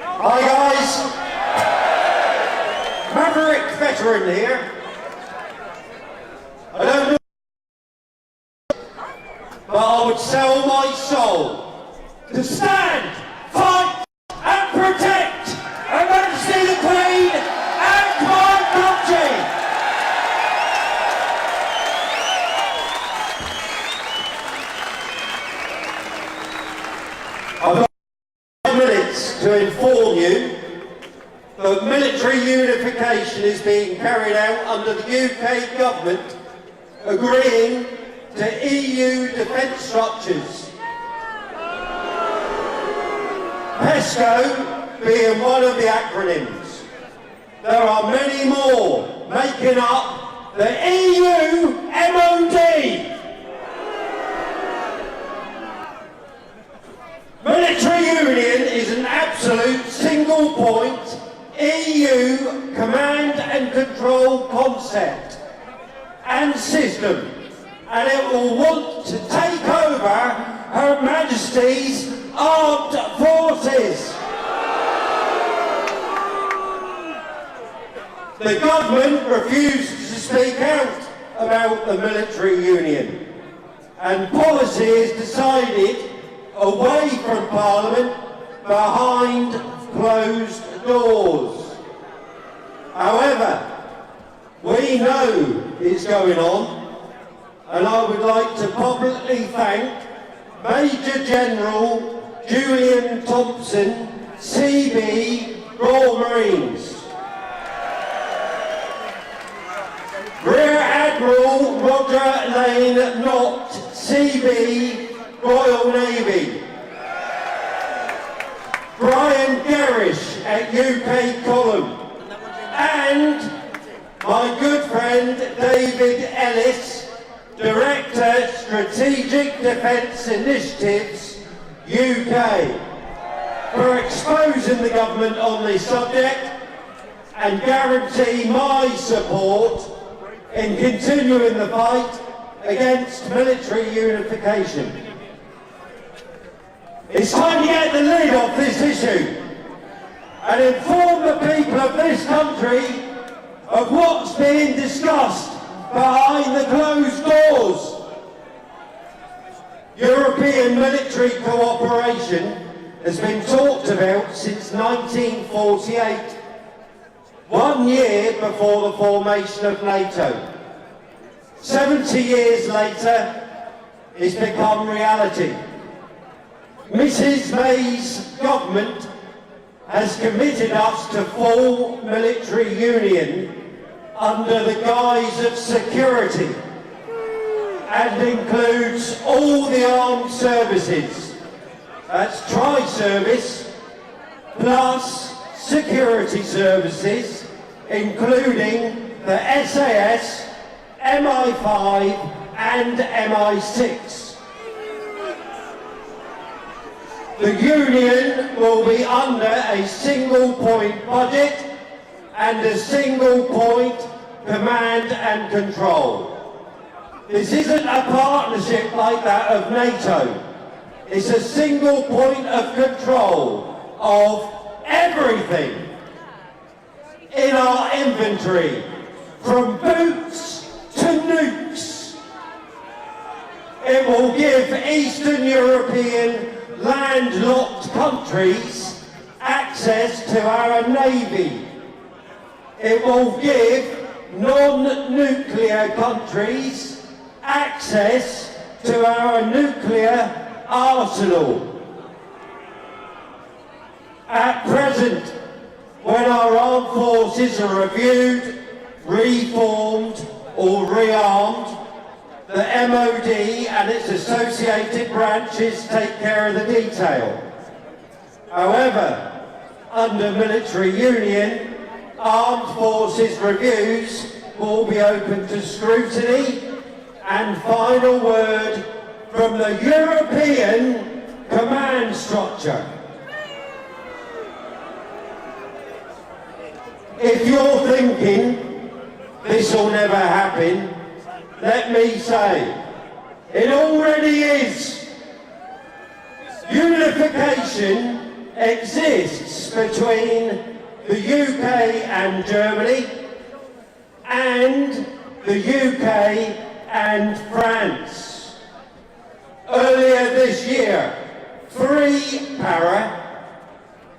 Hi guys, Maverick veteran here. I don't know, but I would sell my soul to stand, fight and protect Her Majesty the Queen and my country. I've got 5 minutes to inform you that military unification is being carried out under the UK government agreeing to EU defence structures. PESCO being one of the acronyms. There are many more making up the EU MOD. Military union is an absolute single point EU command and control concept and system, and it will want to take over Her Majesty's armed forces. The government refuses to speak out about the military union, and policy is decided away from Parliament behind closed doors. However, we know it's going on, and I would like to publicly thank Major General Julian Thompson, CB, Royal Marines, Rear Admiral Roger Lane Knott, CB, Royal Navy, Brian Garish at UK Column, and my good friend David Ellis, Director Strategic Defence Initiatives UK, for exposing the government on this subject and guarantee my support in continuing the fight against military unification. It's time to get the lid off this issue and inform the people of this country of what's being discussed behind the closed doors. European military cooperation has been talked about since 1948, 1 year before the formation of NATO. 70 years later, it's become reality. Mrs May's government has committed us to full military union under the guise of security and includes all the armed services. That's tri-service plus security services, including the SAS, MI5 and MI6. The union will be under a single point budget and a single point command and control. This isn't a partnership like that of NATO. It's a single point of control of everything in our inventory, from boots to nukes. It will give Eastern European landlocked countries access to our navy. It will give non-nuclear countries access to our nuclear arsenal. At present, when our armed forces are reviewed, reformed or rearmed, the MOD and its associated branches take care of the detail. However, under military union, armed forces reviews will be open to scrutiny and final word from the European command structure. If you're thinking this will never happen, let me say, it already is. Unification exists between the UK and Germany and the UK and France. Earlier this year, 3 para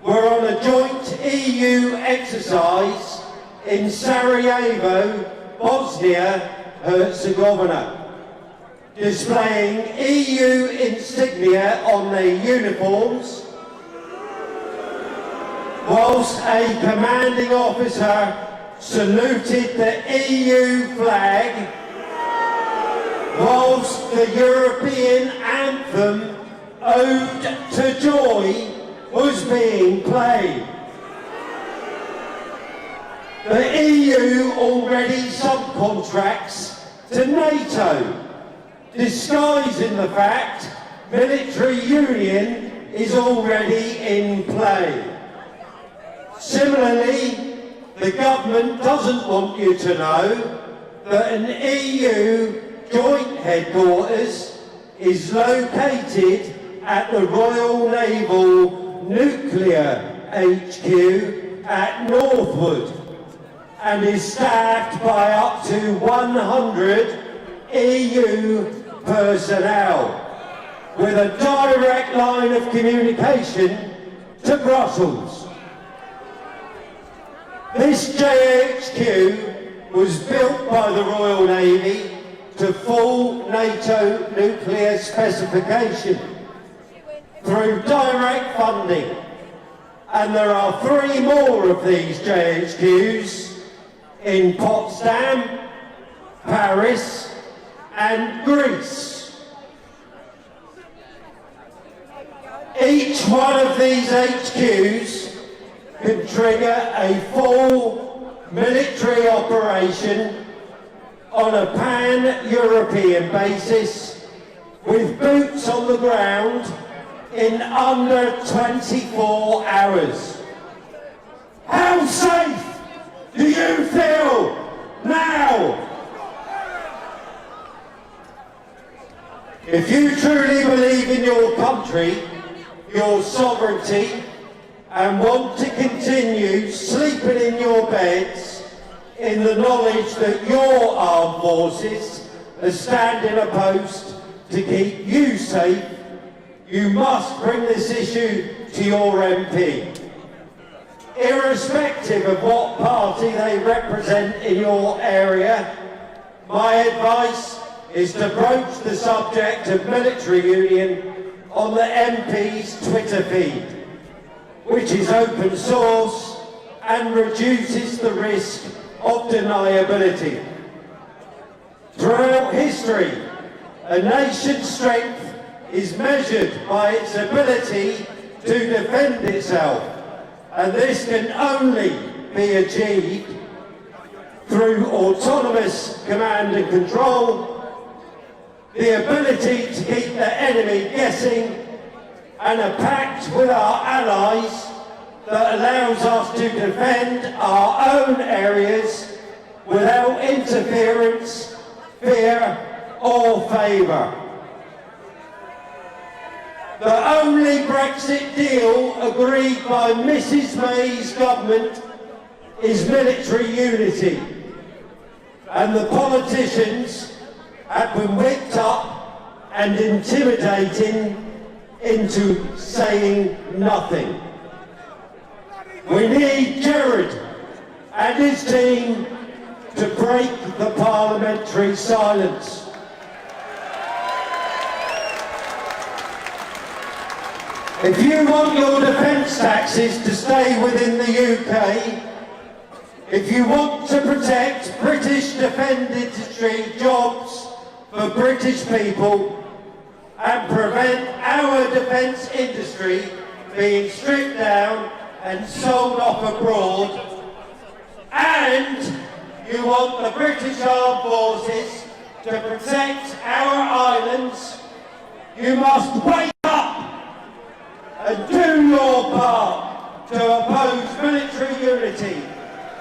were on a joint EU exercise in Sarajevo, Bosnia-Herzegovina, displaying EU insignia on their uniforms, whilst a commanding officer saluted the EU flag, whilst the European anthem Ode to Joy was being played. The EU already subcontracts to NATO, disguising the fact military union is already in play. Similarly, the government doesn't want you to know that an EU joint headquarters is located at the Royal Naval Nuclear HQ at Northwood and is staffed by up to 100 EU personnel with a direct line of communication to Brussels. This JHQ was built by the Royal Navy to full NATO nuclear specification through direct funding, and there are 3 more of these JHQs in Potsdam, Paris and Greece. Each one of these HQs can trigger a full military operation on a pan-European basis with boots on the ground in under 24 hours. How safe do you feel now? If you truly believe in your country, your sovereignty, and want to continue sleeping in your beds in the knowledge that your armed forces are standing a post to keep you safe, you must bring this issue to your MP. Irrespective of what party they represent in your area, my advice is to broach the subject of military union on the MP's Twitter feed, which is open source and reduces the risk of deniability. Throughout history, a nation's strength is measured by its ability to defend itself, and this can only be achieved through autonomous command and control, the ability to keep the enemy guessing, and a pact with our allies that allows us to defend our own areas without interference, fear or favour. The only Brexit deal agreed by Mrs May's government is military unity, and the politicians have been whipped up and intimidating into saying nothing. We need Jared and his team to break the parliamentary silence. If you want your defence taxes to stay within the UK, if you want to protect British defence industry jobs for British people and prevent our defence industry being stripped down and sold off abroad, and you want the British Armed Forces to protect our islands, you must wake up and do your part to oppose military unity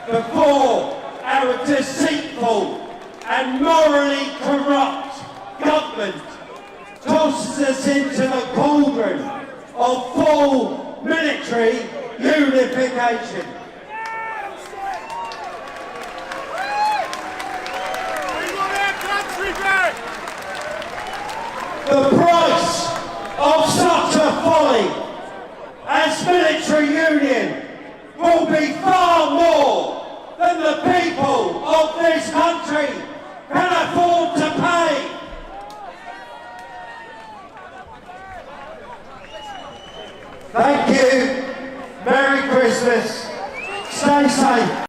before our deceitful and morally corrupt government tosses us into the cauldron of full military unification. The price of such a folly as military union will be far more than the people of this country can afford to pay. Thank you. Merry Christmas. Stay safe.